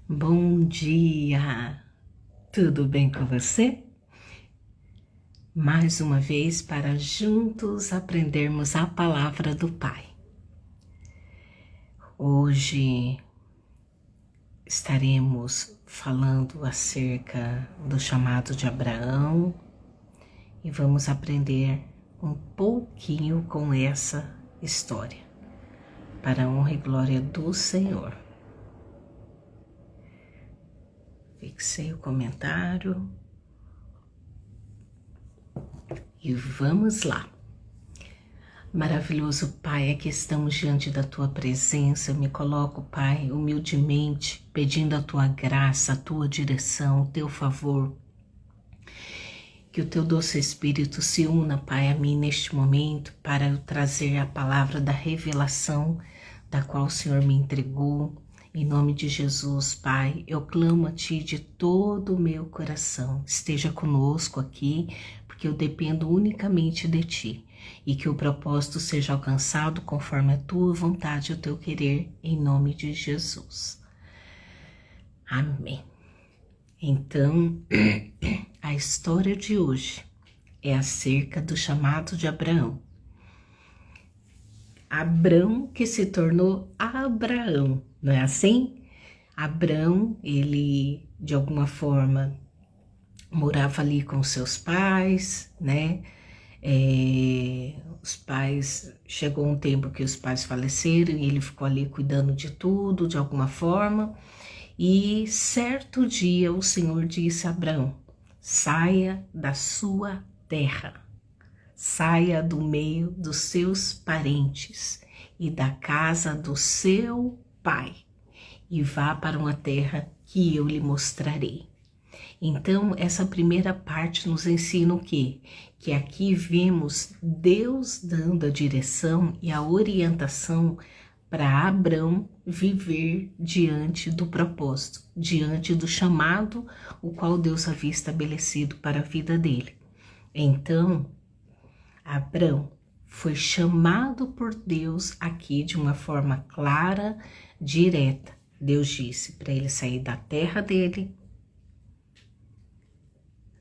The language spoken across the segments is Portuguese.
Bom dia! Tudo bem com você? Mais uma vez para juntos aprendermos a palavra do Pai. Hoje estaremos falando acerca do chamado de Abraão e vamos aprender um pouquinho com essa história, para a honra e glória do Senhor. Fixei o comentário e vamos lá. Maravilhoso Pai, aqui estamos diante da Tua presença. Eu me coloco, Pai, humildemente, pedindo a Tua graça, a Tua direção, o Teu favor. Que o Teu doce Espírito se una, Pai, a mim neste momento para eu trazer a palavra da revelação da qual o Senhor me entregou. Em nome de Jesus, Pai, eu clamo a Ti de todo o meu coração. Esteja conosco aqui, porque eu dependo unicamente de Ti. E que o propósito seja alcançado conforme a Tua vontade e o Teu querer, em nome de Jesus. Amém. Então, a história de hoje é acerca do chamado de Abraão. Abrão que se tornou Abraão, não é assim? Abrão, ele de alguma forma morava ali com seus pais, né? Os pais, chegou um tempo que os pais faleceram e ele ficou ali cuidando de tudo, de alguma forma. E certo dia o Senhor disse a Abrão: saia da sua terra. Saia do meio dos seus parentes e da casa do seu pai e vá para uma terra que eu lhe mostrarei. Então, essa primeira parte nos ensina o quê? Que aqui vemos Deus dando a direção e a orientação para Abrão viver diante do propósito, diante do chamado, o qual Deus havia estabelecido para a vida dele. Então, Abrão foi chamado por Deus aqui de uma forma clara, direta. Deus disse para ele sair da terra dele,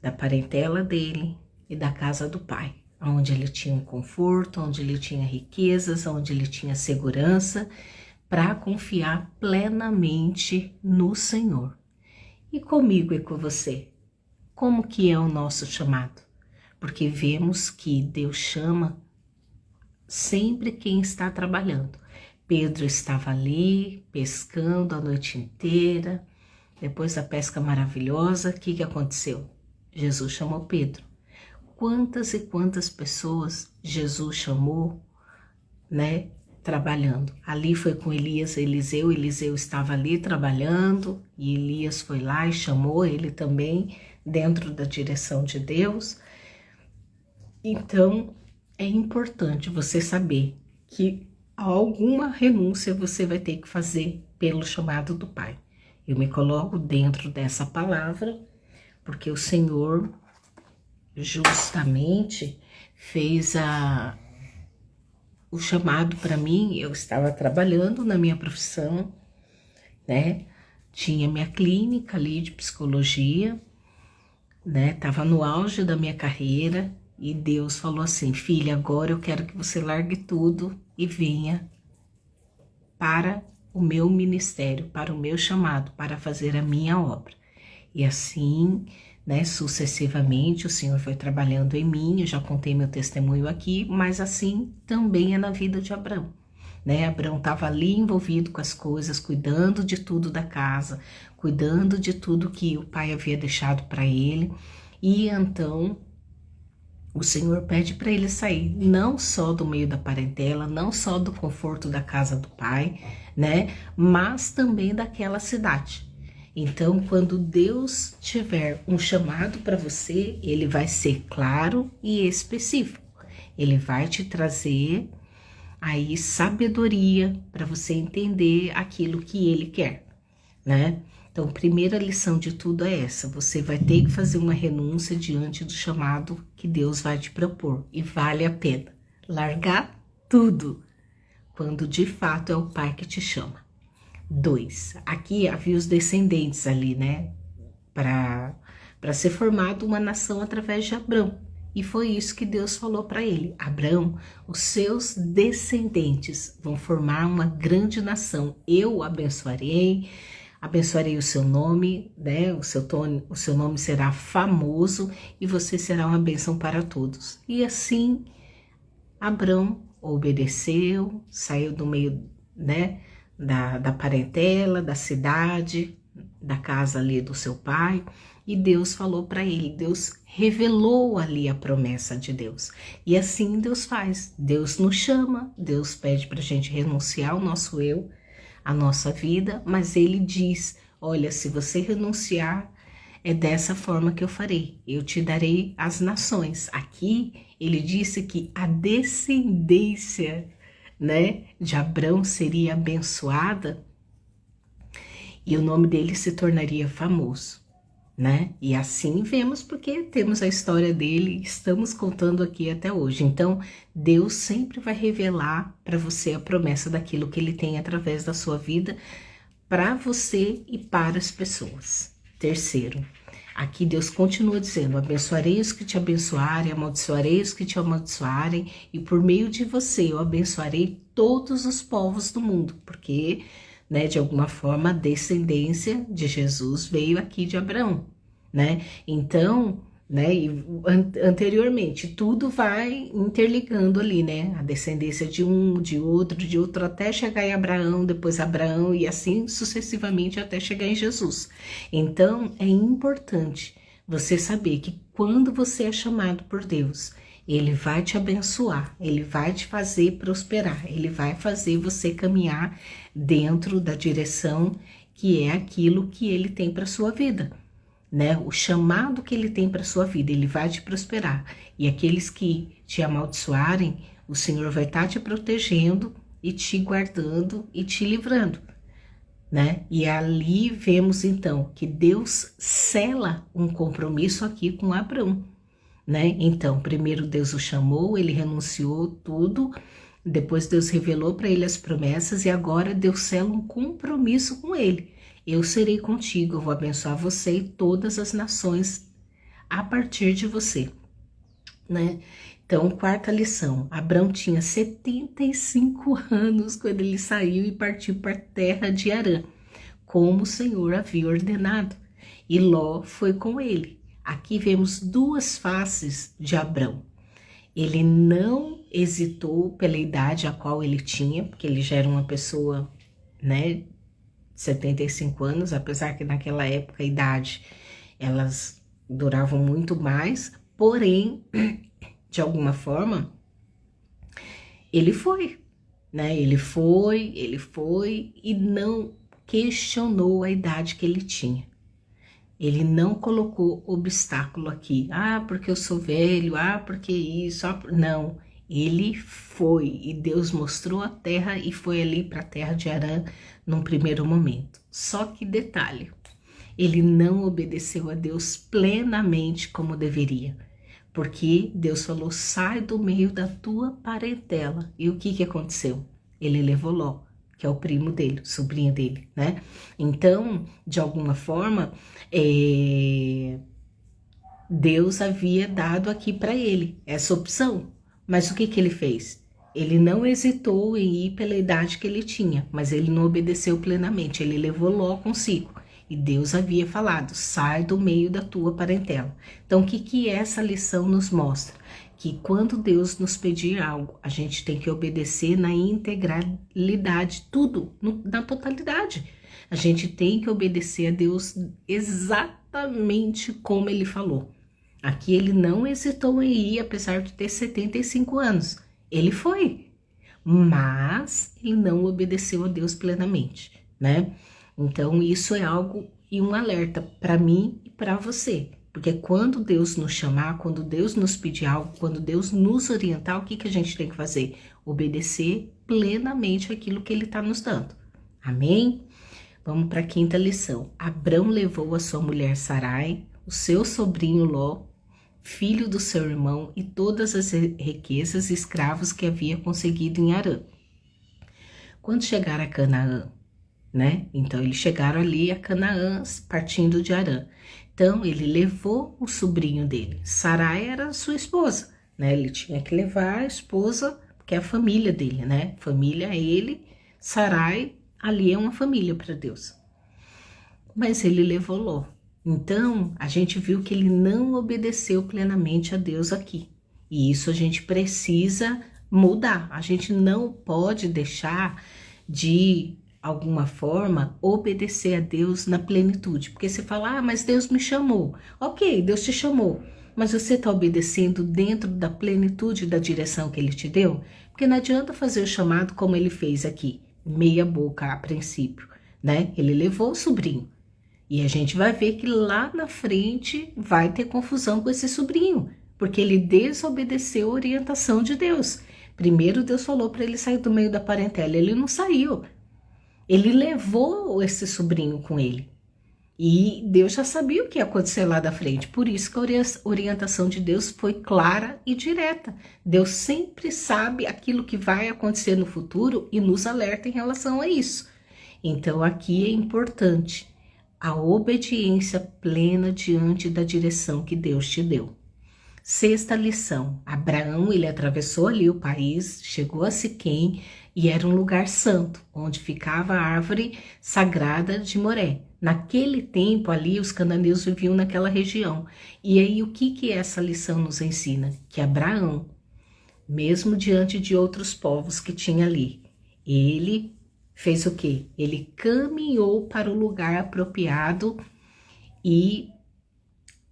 da parentela dele e da casa do pai, onde ele tinha um conforto, onde ele tinha riquezas, onde ele tinha segurança, para confiar plenamente no Senhor. E comigo e com você, como que é o nosso chamado? Porque vemos que Deus chama sempre quem está trabalhando. Pedro estava ali pescando a noite inteira. Depois da pesca maravilhosa, o que aconteceu? Jesus chamou Pedro. Quantas e quantas pessoas Jesus chamou, né, trabalhando? Ali foi com Eliseu estava ali trabalhando e Elias foi lá e chamou ele também dentro da direção de Deus. Então, é importante você saber que alguma renúncia você vai ter que fazer pelo chamado do Pai. Eu me coloco dentro dessa palavra, porque o Senhor justamente fez o chamado para mim. Eu estava trabalhando na minha profissão, né? Tinha minha clínica ali de psicologia, né? Tava no auge da minha carreira. E Deus falou assim: filha, agora eu quero que você largue tudo e venha para o meu ministério, para o meu chamado, para fazer a minha obra. E assim, né, sucessivamente, o Senhor foi trabalhando em mim. Eu já contei meu testemunho aqui, mas assim também é na vida de Abrão. Né? Abrão estava ali envolvido com as coisas, cuidando de tudo da casa, cuidando de tudo que o pai havia deixado para ele. E então o Senhor pede para ele sair, não só do meio da parentela, não só do conforto da casa do pai, né? Mas também daquela cidade. Então, quando Deus tiver um chamado para você, ele vai ser claro e específico. Ele vai te trazer aí sabedoria para você entender aquilo que ele quer, né? Então, a primeira lição de tudo é essa: você vai ter que fazer uma renúncia diante do chamado que Deus vai te propor. E vale a pena largar tudo, quando de fato é o Pai que te chama. 2. Aqui havia os descendentes ali, né? Para ser formado uma nação através de Abrão. E foi isso que Deus falou para ele: Abrão, os seus descendentes vão formar uma grande nação. Eu o abençoarei o seu nome, né? O seu nome será famoso e você será uma bênção para todos. E assim, Abrão obedeceu, saiu do meio, né, da parentela, da cidade, da casa ali do seu pai, e Deus falou para ele, Deus revelou ali a promessa de Deus. E assim Deus faz, Deus nos chama, Deus pede para a gente renunciar ao nosso eu, a nossa vida, mas ele diz, olha, se você renunciar, é dessa forma que eu farei, eu te darei as nações. Aqui ele disse que a descendência, né, de Abrão seria abençoada e o nome dele se tornaria famoso, né? E assim vemos, porque temos a história dele, estamos contando aqui até hoje. Então, Deus sempre vai revelar para você a promessa daquilo que ele tem através da sua vida, para você e para as pessoas. Terceiro, aqui Deus continua dizendo, abençoarei os que te abençoarem, amaldiçoarei os que te amaldiçoarem, e por meio de você eu abençoarei todos os povos do mundo, porque, né, de alguma forma a descendência de Jesus veio aqui de Abraão, né? Então, né, e anteriormente, tudo vai interligando ali, né? A descendência de um, de outro, até chegar em Abraão, depois Abraão e assim sucessivamente até chegar em Jesus. Então, é importante você saber que quando você é chamado por Deus, ele vai te abençoar, ele vai te fazer prosperar, ele vai fazer você caminhar dentro da direção que é aquilo que ele tem para sua vida, né? O chamado que ele tem para sua vida, ele vai te prosperar. E aqueles que te amaldiçoarem, o Senhor vai estar te protegendo e te guardando e te livrando, né? E ali vemos então que Deus sela um compromisso aqui com Abrão, né? Então, primeiro Deus o chamou, ele renunciou tudo, depois Deus revelou para ele as promessas e agora Deus sela um compromisso com ele. Eu serei contigo, eu vou abençoar você e todas as nações a partir de você, né? Então, quarta lição, Abrão tinha 75 anos quando ele saiu e partiu para a terra de Harã, como o Senhor havia ordenado, e Ló foi com ele. Aqui vemos duas faces de Abrão. Ele não hesitou pela idade a qual ele tinha, porque ele já era uma pessoa, né, 75 anos, apesar que naquela época a idade, elas duravam muito mais, porém, de alguma forma, ele foi, né? Ele foi e não questionou a idade que ele tinha. Ele não colocou obstáculo aqui. Ah, porque eu sou velho, ah, porque isso, ah, não. Ele foi e Deus mostrou a terra e foi ali para a terra de Harã num primeiro momento. Só que detalhe, ele não obedeceu a Deus plenamente como deveria. Porque Deus falou, sai do meio da tua parentela. E o que aconteceu? Ele levou Ló, que é o primo dele, o sobrinho dele, né? Então, de alguma forma, Deus havia dado aqui para ele essa opção. Mas o que ele fez? Ele não hesitou em ir pela idade que ele tinha, mas ele não obedeceu plenamente, ele levou Ló consigo. E Deus havia falado, sai do meio da tua parentela. Então, o que essa lição nos mostra? Que quando Deus nos pedir algo, a gente tem que obedecer na integralidade, tudo, na totalidade. A gente tem que obedecer a Deus exatamente como ele falou. Aqui ele não hesitou em ir, apesar de ter 75 anos. Ele foi, mas ele não obedeceu a Deus plenamente, né? Então isso é algo e um alerta para mim e para você. Porque quando Deus nos chamar, quando Deus nos pedir algo, quando Deus nos orientar, o que a gente tem que fazer? Obedecer plenamente aquilo que ele está nos dando. Amém? Vamos para a quinta lição. Abrão levou a sua mulher Sarai, o seu sobrinho Ló, filho do seu irmão, e todas as riquezas e escravos que havia conseguido em Harã. Quando chegaram a Canaã, né? Então eles chegaram ali a Canaã, partindo de Harã. Então ele levou o sobrinho dele. Sarai era sua esposa, né? Ele tinha que levar a esposa, que é a família dele, né? Família é ele, Sarai ali é uma família para Deus. Mas ele levou Ló. Então a gente viu que ele não obedeceu plenamente a Deus aqui. E isso a gente precisa mudar. A gente não pode deixar de alguma forma obedecer a Deus na plenitude. Porque você fala, ah, mas Deus me chamou. Ok, Deus te chamou. Mas você está obedecendo dentro da plenitude da direção que ele te deu? Porque não adianta fazer o chamado como ele fez aqui, meia boca a princípio, né? Ele levou o sobrinho. E a gente vai ver que lá na frente vai ter confusão com esse sobrinho, porque ele desobedeceu a orientação de Deus. Primeiro Deus falou para ele sair do meio da parentela, ele não saiu. Ele levou esse sobrinho com ele. E Deus já sabia o que ia acontecer lá da frente. Por isso que a orientação de Deus foi clara e direta. Deus sempre sabe aquilo que vai acontecer no futuro e nos alerta em relação a isso. Então aqui é importante a obediência plena diante da direção que Deus te deu. Sexta lição, Abraão, ele atravessou ali o país, chegou a Siquém e era um lugar santo, onde ficava a árvore sagrada de Moré. Naquele tempo ali, os cananeus viviam naquela região. E aí, o que essa lição nos ensina? Que Abraão, mesmo diante de outros povos que tinha ali, ele fez o quê? Ele caminhou para o lugar apropriado e,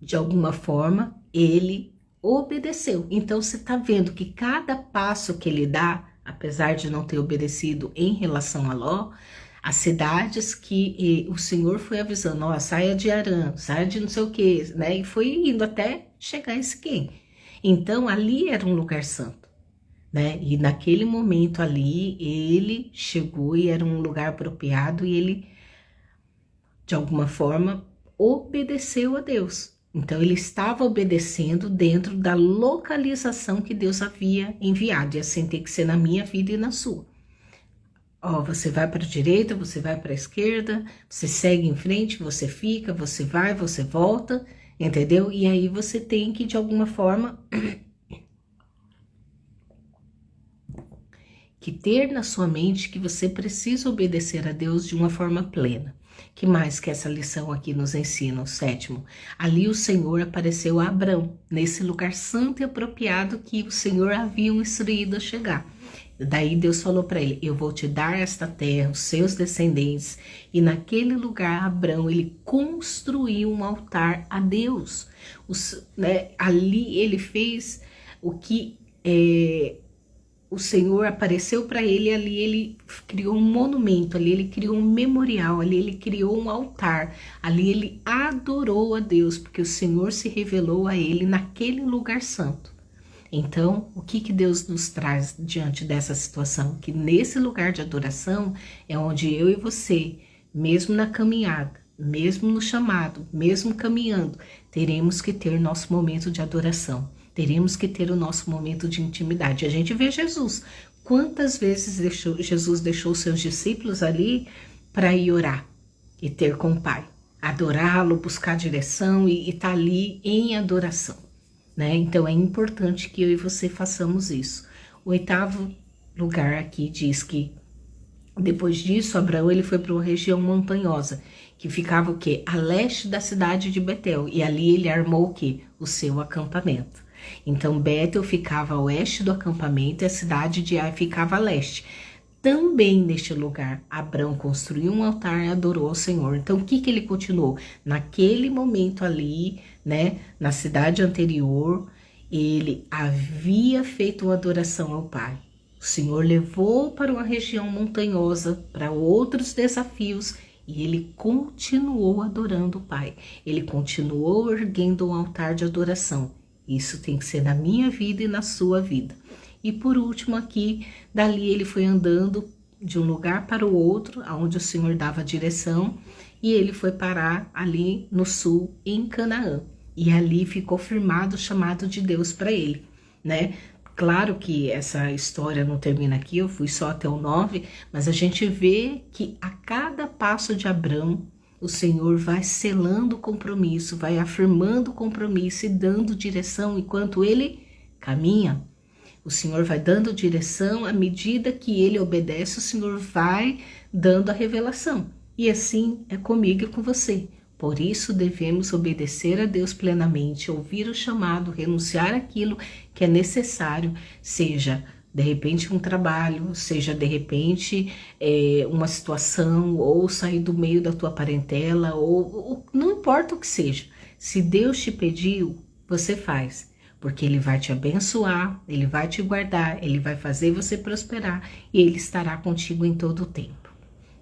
de alguma forma, ele obedeceu. Então você está vendo que cada passo que ele dá, apesar de não ter obedecido em relação a Ló, as cidades que o Senhor foi avisando, ó, saia de Harã, saia de não sei o que, né? E foi indo até chegar em Siquém. Então ali era um lugar santo, né? E naquele momento ali ele chegou e era um lugar apropriado e ele, de alguma forma, obedeceu a Deus. Então ele estava obedecendo dentro da localização que Deus havia enviado, e assim tem que ser na minha vida e na sua. Ó, você vai para a direita, você vai para a esquerda, você segue em frente, você fica, você vai, você volta, entendeu? E aí você tem que, de alguma forma, que ter na sua mente que você precisa obedecer a Deus de uma forma plena. Que mais que essa lição aqui nos ensina? O sétimo, ali o Senhor apareceu a Abrão, nesse lugar santo e apropriado que o Senhor havia instruído a chegar. Daí Deus falou para ele, eu vou te dar esta terra, os seus descendentes. E naquele lugar, Abrão, ele construiu um altar a Deus. Ali ele fez o que o Senhor apareceu para ele, ali ele criou um monumento, ali ele criou um memorial, ali ele criou um altar, ali ele adorou a Deus, porque o Senhor se revelou a ele naquele lugar santo. Então, o que Deus nos traz diante dessa situação? Que nesse lugar de adoração é onde eu e você, mesmo na caminhada, mesmo no chamado, mesmo caminhando, teremos que ter nosso momento de adoração. Teremos que ter o nosso momento de intimidade. A gente vê Jesus. Quantas vezes Jesus deixou seus discípulos ali para ir orar e ter com o Pai? Adorá-lo, buscar direção e estar ali em adoração, né? Então é importante que eu e você façamos isso. O oitavo lugar aqui diz que depois disso, Abraão ele foi para uma região montanhosa, que ficava o quê? A leste da cidade de Betel. E ali ele armou o quê? O seu acampamento. Então Betel ficava a oeste do acampamento e a cidade de Ai ficava a leste. Também neste lugar, Abrão construiu um altar e adorou ao Senhor. Então o que ele continuou? Naquele momento ali, né, na cidade anterior, ele havia feito uma adoração ao Pai. O Senhor levou para uma região montanhosa, para outros desafios, e ele continuou adorando o Pai. Ele continuou erguendo um altar de adoração. Isso tem que ser na minha vida e na sua vida. E por último aqui, dali ele foi andando de um lugar para o outro, aonde o Senhor dava a direção, e ele foi parar ali no sul, em Canaã. E ali ficou firmado o chamado de Deus para ele, né? Claro que essa história não termina aqui, eu fui só até o 9, mas a gente vê que a cada passo de Abrão, o Senhor vai selando o compromisso, vai afirmando o compromisso e dando direção enquanto ele caminha. O Senhor vai dando direção à medida que ele obedece, o Senhor vai dando a revelação. E assim é comigo e com você. Por isso devemos obedecer a Deus plenamente, ouvir o chamado, renunciar àquilo que é necessário, seja de repente um trabalho, seja de repente uma situação, ou sair do meio da tua parentela, ou não importa o que seja. Se Deus te pediu, você faz, porque Ele vai te abençoar, Ele vai te guardar, Ele vai fazer você prosperar e Ele estará contigo em todo o tempo.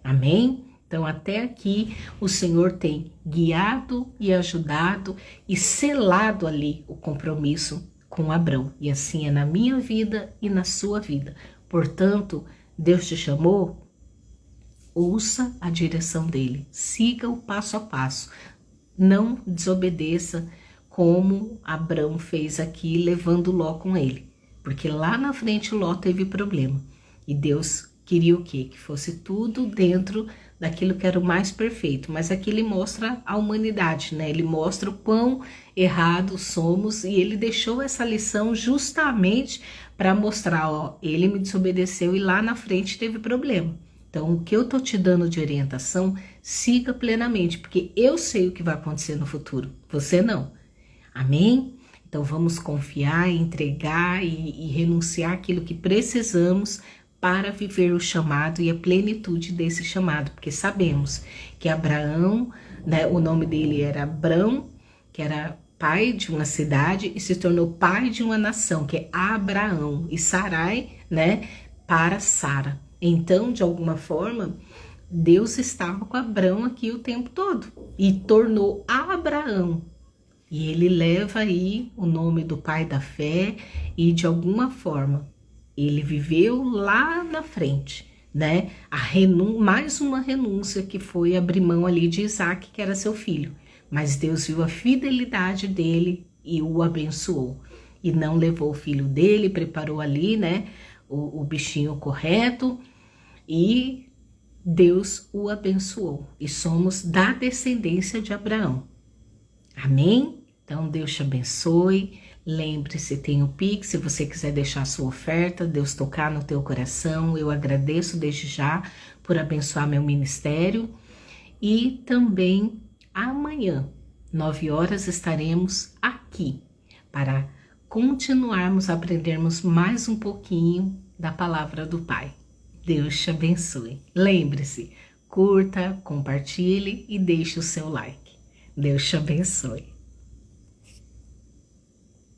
Amém? Então, até aqui, o Senhor tem guiado e ajudado e selado ali o compromisso com Abrão. E assim é na minha vida e na sua vida. Portanto, Deus te chamou, ouça a direção dele, siga o passo a passo. Não desobedeça como Abrão fez aqui, levando Ló com ele. Porque lá na frente Ló teve problema. E Deus queria o quê? Que fosse tudo dentro daquilo que era o mais perfeito. Mas aqui ele mostra a humanidade, né? Ele mostra o quão errados somos e ele deixou essa lição justamente para mostrar, ó, ele me desobedeceu e lá na frente teve problema. Então, o que eu tô te dando de orientação, siga plenamente, porque eu sei o que vai acontecer no futuro, você não. Amém? Então, vamos confiar, entregar e renunciar aquilo que precisamos para viver o chamado e a plenitude desse chamado, porque sabemos que Abraão, né, o nome dele era Abrão, que era pai de uma cidade e se tornou pai de uma nação, que é Abraão, e Sarai, né, para Sara. Então, de alguma forma, Deus estava com Abrão aqui o tempo todo e tornou Abraão. E ele leva aí o nome do pai da fé e de alguma forma ele viveu lá na frente, né? Mais uma renúncia que foi abrir mão ali de Isaac, que era seu filho. Mas Deus viu a fidelidade dele e o abençoou. E não levou o filho dele, preparou ali, né? O bichinho correto e Deus o abençoou. E somos da descendência de Abraão. Amém? Então, Deus te abençoe. Lembre-se, tem o Pix, se você quiser deixar a sua oferta, Deus tocar no teu coração. Eu agradeço desde já por abençoar meu ministério. E também amanhã, 9 horas, estaremos aqui para continuarmos a aprendermos mais um pouquinho da palavra do Pai. Deus te abençoe. Lembre-se, curta, compartilhe e deixe o seu like. Deus te abençoe.